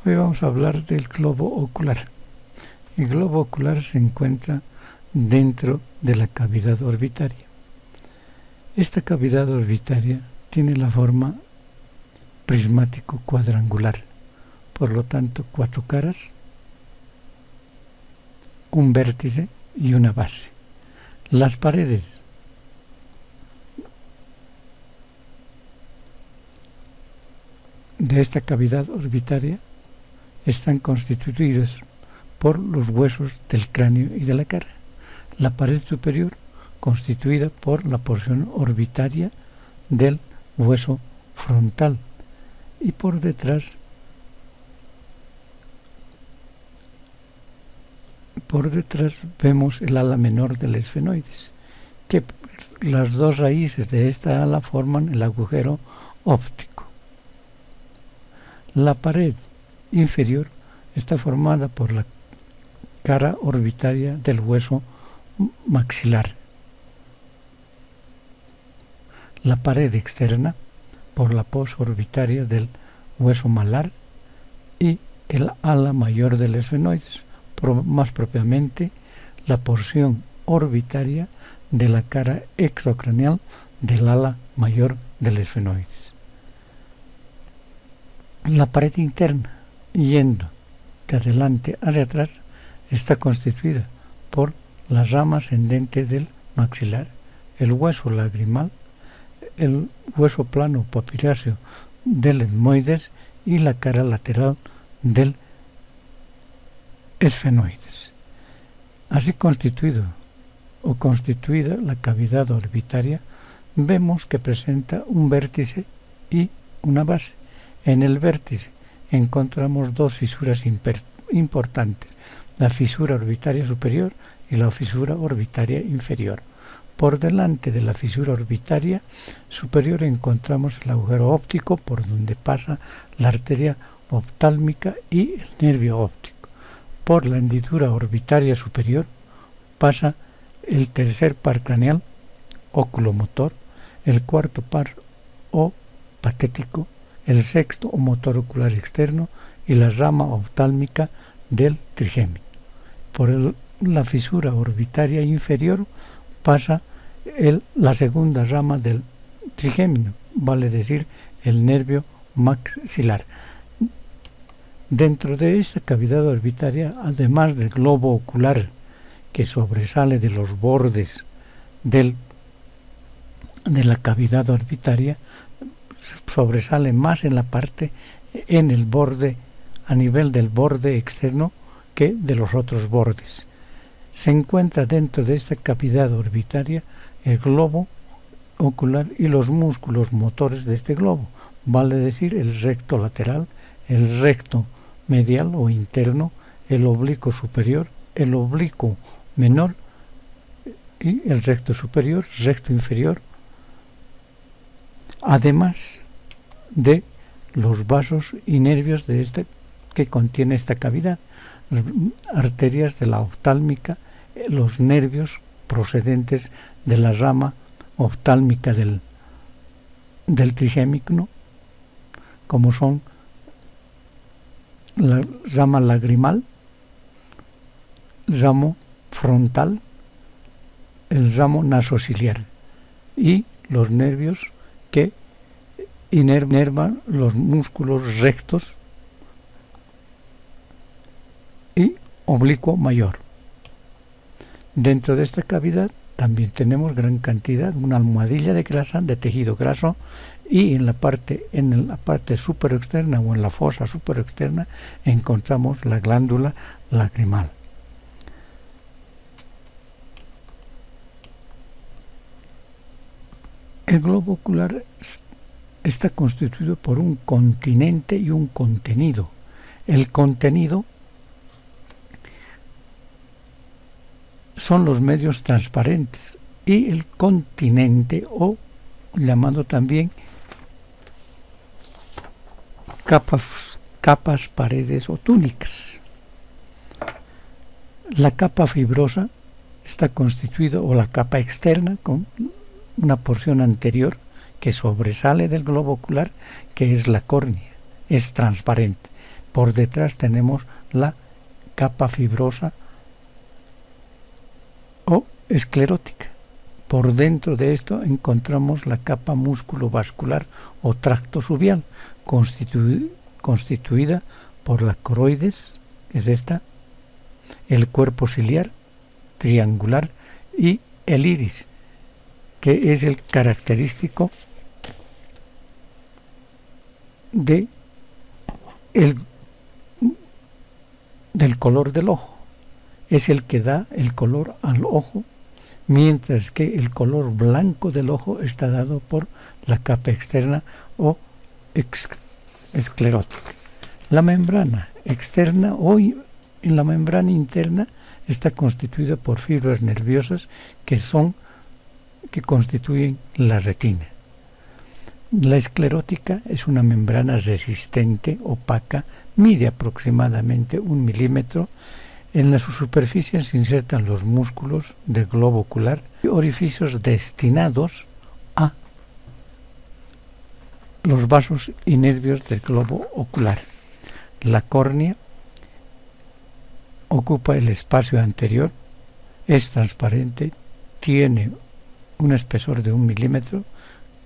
Hoy vamos a hablar del globo ocular. El globo ocular se encuentra dentro de la cavidad orbitaria. Esta cavidad orbitaria tiene la forma prismático cuadrangular, por lo tanto 4 caras, un vértice y una base. Las paredes de esta cavidad orbitaria están constituidas por los huesos del cráneo y de la cara. La pared superior constituida por la porción orbitaria del hueso frontal y por detrás vemos el ala menor del esfenoides, que las dos raíces de esta ala forman el agujero óptico. La pared inferior está formada por la cara orbitaria del hueso maxilar. La pared externa por la posorbitaria del hueso malar y el ala mayor del esfenoides, más propiamente la porción orbitaria de la cara exocraneal del ala mayor del esfenoides. La pared interna, yendo de adelante hacia atrás, está constituida por la rama ascendente del maxilar, el hueso lagrimal, el hueso plano papiláceo del etmoides y la cara lateral del esfenoides. Así constituida la cavidad orbitaria, vemos que presenta un vértice y una base. En el vértice encontramos dos fisuras importantes, la fisura orbitaria superior y la fisura orbitaria inferior. Por delante de la fisura orbitaria superior encontramos el agujero óptico por donde pasa la arteria oftálmica y el nervio óptico. Por la hendidura orbitaria superior pasa el tercer par craneal oculomotor, el cuarto par o patético, el sexto o motor ocular externo y la rama oftálmica del trigémino. Por la fisura orbitaria inferior pasa la segunda rama del trigémino, vale decir el nervio maxilar. Dentro de esta cavidad orbitaria, además del globo ocular que sobresale de los bordes de la cavidad orbitaria, sobresale más en el borde, a nivel del borde externo que de los otros bordes. Se encuentra dentro de esta cavidad orbitaria el globo ocular y los músculos motores de este globo, vale decir el recto lateral, el recto medial o interno, el oblicuo superior, el oblicuo menor y el recto superior, recto inferior, además de los vasos y nervios que contiene esta cavidad, arterias de la oftálmica, los nervios procedentes de la rama oftálmica del trigémino, como son la rama lagrimal, ramo frontal, el ramo nasociliar y los nervios que inervan los músculos rectos y oblicuo mayor. Dentro de esta cavidad también tenemos gran cantidad, una almohadilla de grasa, de tejido graso, y en la parte superexterna o en la fosa superexterna encontramos la glándula lagrimal. El globo ocular está constituido por un continente y un contenido. El contenido son los medios transparentes y el continente, o llamado también capas, paredes o túnicas. La capa fibrosa está constituida, o la capa externa, con una porción anterior que sobresale del globo ocular, que es la córnea, es transparente, Por detrás tenemos la capa fibrosa o esclerótica. Por dentro de esto encontramos la capa musculovascular o tracto subial, constituida por la coroides, que es esta, el cuerpo ciliar triangular y el iris, que es el característico del color del ojo. Es el que da el color al ojo, mientras que el color blanco del ojo está dado por la capa externa o esclerótica. La membrana externa o en la membrana interna está constituida por fibras nerviosas que constituyen la retina. La esclerótica es una membrana resistente, opaca, mide aproximadamente 1 milímetro. En su superficie se insertan los músculos del globo ocular y orificios destinados a los vasos y nervios del globo ocular. La córnea ocupa el espacio anterior, es transparente, tiene un espesor de 1 milímetro,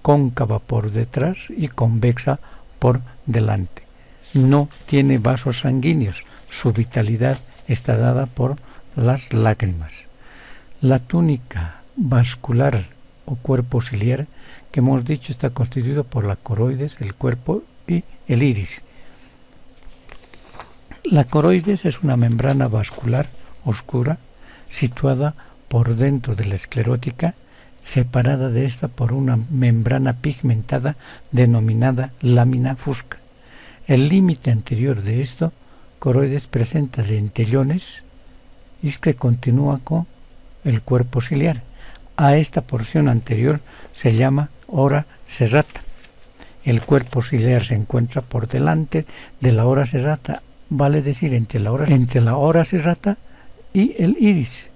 cóncava por detrás y convexa por delante. No tiene vasos sanguíneos, su vitalidad está dada por las lágrimas. La túnica vascular o cuerpo ciliar, que hemos dicho, está constituido por la coroides, el cuerpo y el iris. La coroides es una membrana vascular oscura situada por dentro de la esclerótica, separada de esta por una membrana pigmentada denominada lámina fusca. El límite anterior de esto, coroides, presenta dentellones y que continúa con el cuerpo ciliar. A esta porción anterior se llama ora serrata. El cuerpo ciliar se encuentra por delante de la ora serrata, vale decir entre la ora serrata y el iris.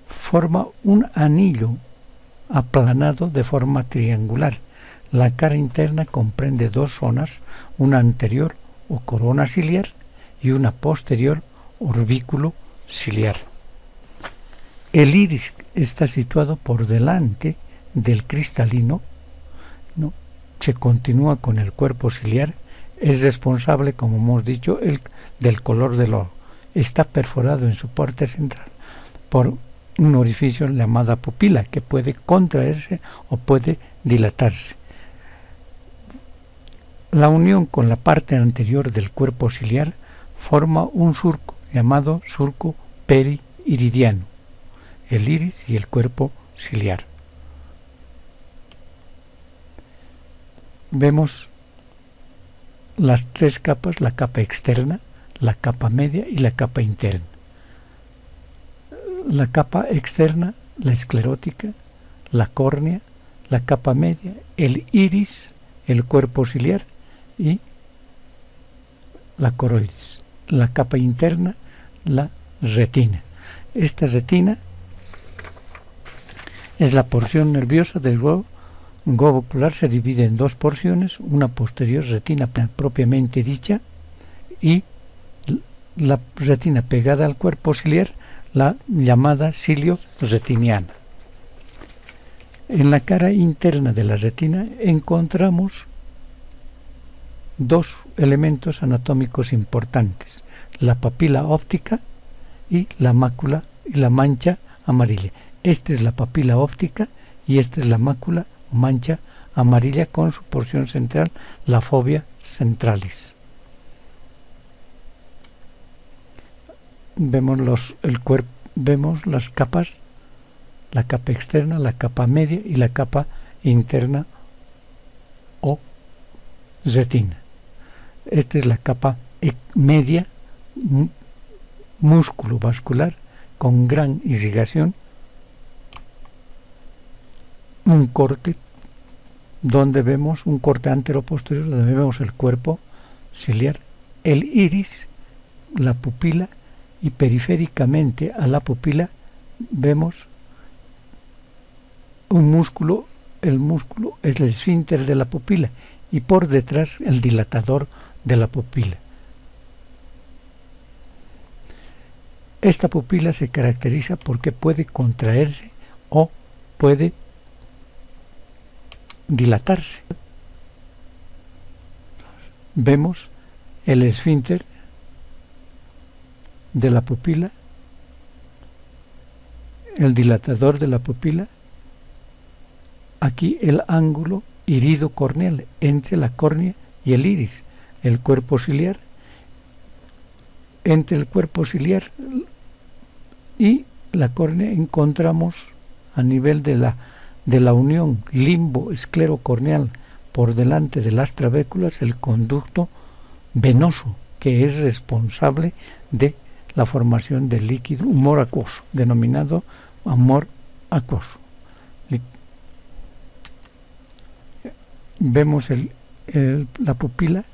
Forma un anillo aplanado de forma triangular. La cara interna comprende 2 zonas, una anterior o corona ciliar y una posterior orbículo ciliar. El iris está situado por delante del cristalino, ¿no? Se continúa con el cuerpo ciliar, es responsable, como hemos dicho, del color del ojo. Está perforado en su parte central por un orificio llamada pupila, que puede contraerse o puede dilatarse. La unión con la parte anterior del cuerpo ciliar forma un surco llamado surco periiridiano, el iris y el cuerpo ciliar. Vemos las 3 capas, la capa externa, la capa media y la capa interna. La capa externa, la esclerótica, la córnea, la capa media, el iris, el cuerpo ciliar y la coroides. La capa interna, la retina. Esta retina es la porción nerviosa del globo ocular. Se divide en 2 porciones, una posterior, retina propiamente dicha, y la retina pegada al cuerpo ciliar, la llamada cilio retiniana. En la cara interna de la retina encontramos 2 elementos anatómicos importantes: la papila óptica y la mácula y la mancha amarilla. Esta es la papila óptica y esta es la mácula mancha amarilla con su porción central, la fovea centralis. Vemos las capas, la capa externa, la capa media y la capa interna o retina. Esta es la capa media, músculo vascular con gran irrigación, un corte donde vemos un corte anteroposterior, donde vemos el cuerpo ciliar, el iris, la pupila, y periféricamente a la pupila vemos un músculo. El músculo es el esfínter de la pupila y por detrás el dilatador de la pupila. Esta pupila se caracteriza porque puede contraerse o puede dilatarse. Vemos el esfínter de la pupila, el dilatador de la pupila, aquí el ángulo irido corneal entre la córnea y el iris, el cuerpo ciliar, entre el cuerpo ciliar y la córnea encontramos a nivel de la unión limbo-esclerocorneal por delante de las trabéculas el conducto venoso que es responsable de la formación del líquido humor acuoso, denominado humor acuoso. Vemos la pupila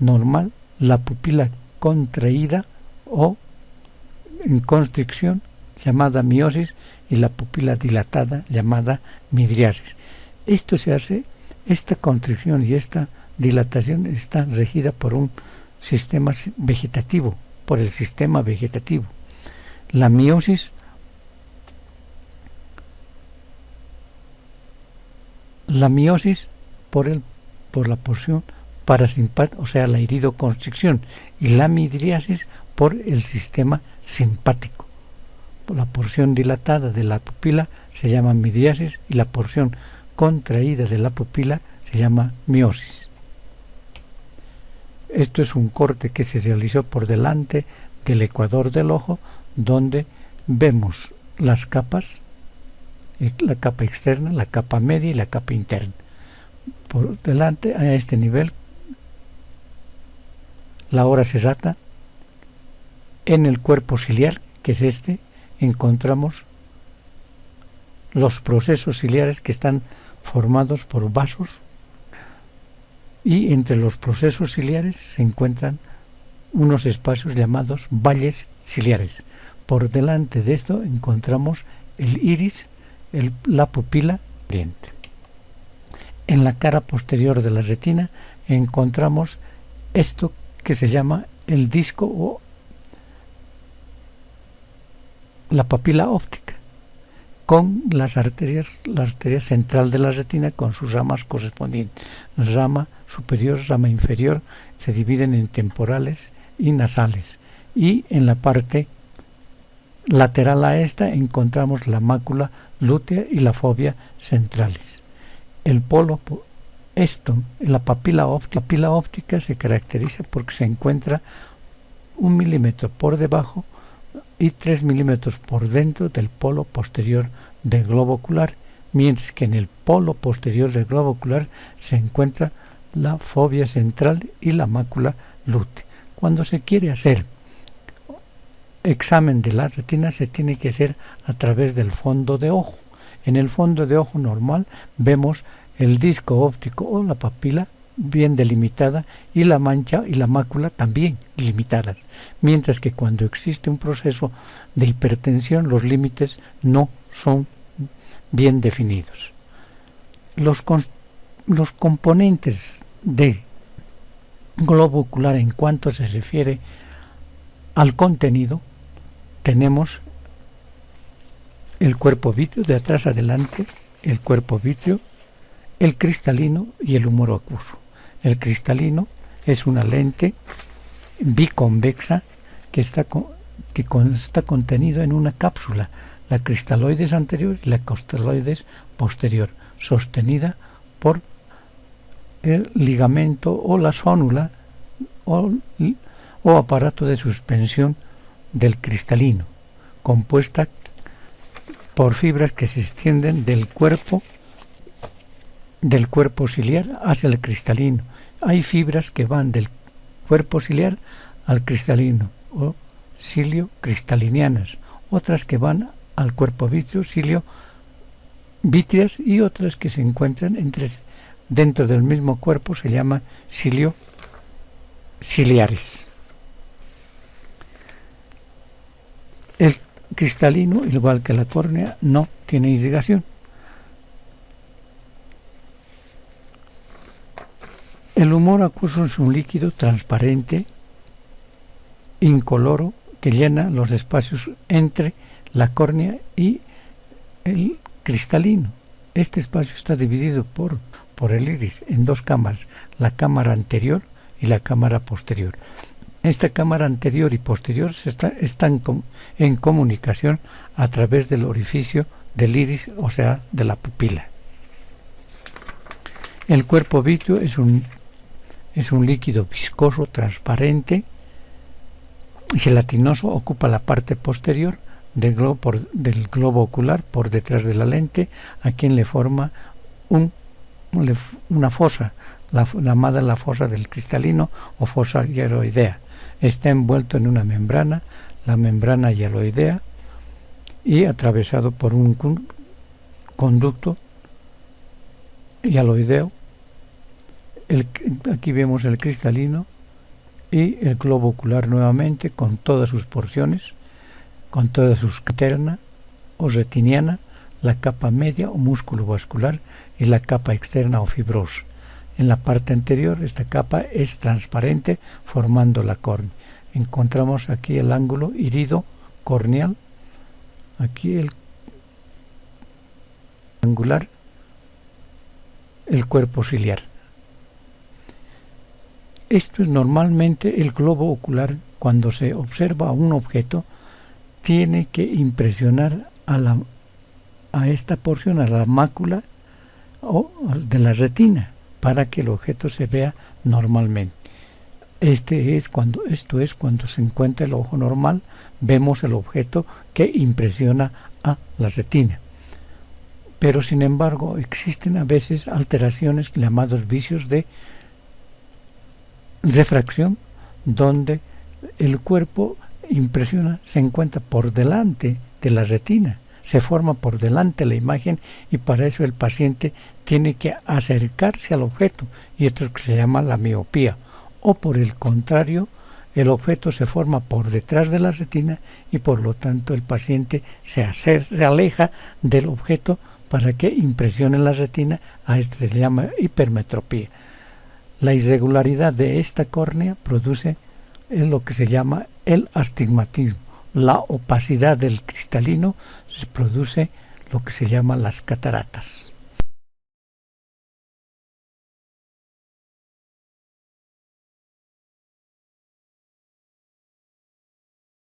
normal, la pupila contraída o en constricción llamada miosis y la pupila dilatada llamada midriasis. Esta constricción y esta dilatación está regida por un sistema vegetativo, por el sistema vegetativo. La miosis por la porción parasimpática, o sea, la iridoconstricción, y la midriasis por el sistema simpático. Por la porción dilatada de la pupila se llama midriasis y la porción contraída de la pupila se llama miosis. Esto es un corte que se realizó por delante del ecuador del ojo, donde vemos las capas, la capa externa, la capa media y la capa interna. Por delante, a este nivel, la hora sensata. En el cuerpo ciliar, que es este, encontramos los procesos ciliares que están formados por vasos, y entre los procesos ciliares se encuentran unos espacios llamados valles ciliares. Por delante de esto encontramos el iris, la pupila oriente. En la cara posterior de la retina encontramos esto que se llama el disco o la papila óptica, con la arteria central de la retina con sus ramas correspondientes. Rama superior, rama inferior, se dividen en temporales y nasales. Y en la parte lateral a esta encontramos la mácula lútea y la fovea centralis. La papila óptica se caracteriza porque se encuentra 1 milímetro por debajo y 3 milímetros por dentro del polo posterior del globo ocular, mientras que en el polo posterior del globo ocular se encuentra la fovea central y la mácula lútea. Cuando se quiere hacer examen de la retina se tiene que hacer a través del fondo de ojo. En el fondo de ojo normal vemos el disco óptico o la papila bien delimitada y la mancha y la mácula también limitadas, mientras que cuando existe un proceso de hipertensión los límites no son bien definidos. Los componentes de globo ocular en cuanto se refiere al contenido, tenemos el cuerpo vítreo de atrás adelante, el cuerpo vítreo, el cristalino y el humor acuoso. El cristalino es una lente biconvexa que está contenido en una cápsula, la cristaloides anterior y la cristaloides posterior, sostenida por el ligamento o la zónula o aparato de suspensión del cristalino, compuesta por fibras que se extienden del cuerpo ciliar hacia el cristalino. Hay fibras que van del cuerpo ciliar al cristalino o cilio cristalinianas, otras que van al cuerpo vítreo, cilio vítreas, y otras que se encuentran dentro del mismo cuerpo, se llama cilio ciliares. El cristalino, igual que la córnea, no tiene irrigación. El humor acuoso es un líquido transparente, incoloro, que llena los espacios entre la córnea y el cristalino. Este espacio está dividido por el iris en dos cámaras, la cámara anterior y la cámara posterior. Esta cámara anterior y posterior están en comunicación a través del orificio del iris, o sea, de la pupila. El cuerpo vítreo es un líquido viscoso, transparente, gelatinoso, ocupa la parte posterior del globo ocular por detrás de la lente, a quien le forma una fosa, la llamada la fosa del cristalino o fosa hialoidea. Está envuelto en una membrana, la membrana hialoidea, y atravesado por un conducto hialoideo. Aquí vemos el cristalino y el globo ocular nuevamente con todas sus porciones, con toda su externa o retiniana, la capa media o músculo vascular y la capa externa o fibrosa. En la parte anterior esta capa es transparente formando la córnea. Encontramos aquí el ángulo irido corneal, aquí el angular, el cuerpo ciliar. Esto es normalmente el globo ocular. Cuando se observa un objeto, tiene que impresionar a esta porción, a la mácula de la retina, para que el objeto se vea normalmente. Esto es cuando se encuentra el ojo normal, vemos el objeto que impresiona a la retina. Pero sin embargo existen a veces alteraciones llamados vicios de refracción, donde el cuerpo impresiona, se encuentra por delante de la retina, se forma por delante la imagen, y para eso el paciente tiene que acercarse al objeto, y esto es lo que se llama la miopía. O por el contrario, el objeto se forma por detrás de la retina y por lo tanto el paciente se aleja del objeto para que impresione la retina. A esto se llama hipermetropía. La irregularidad de esta córnea produce lo que se llama el astigmatismo. La opacidad del cristalino produce lo que se llama las cataratas.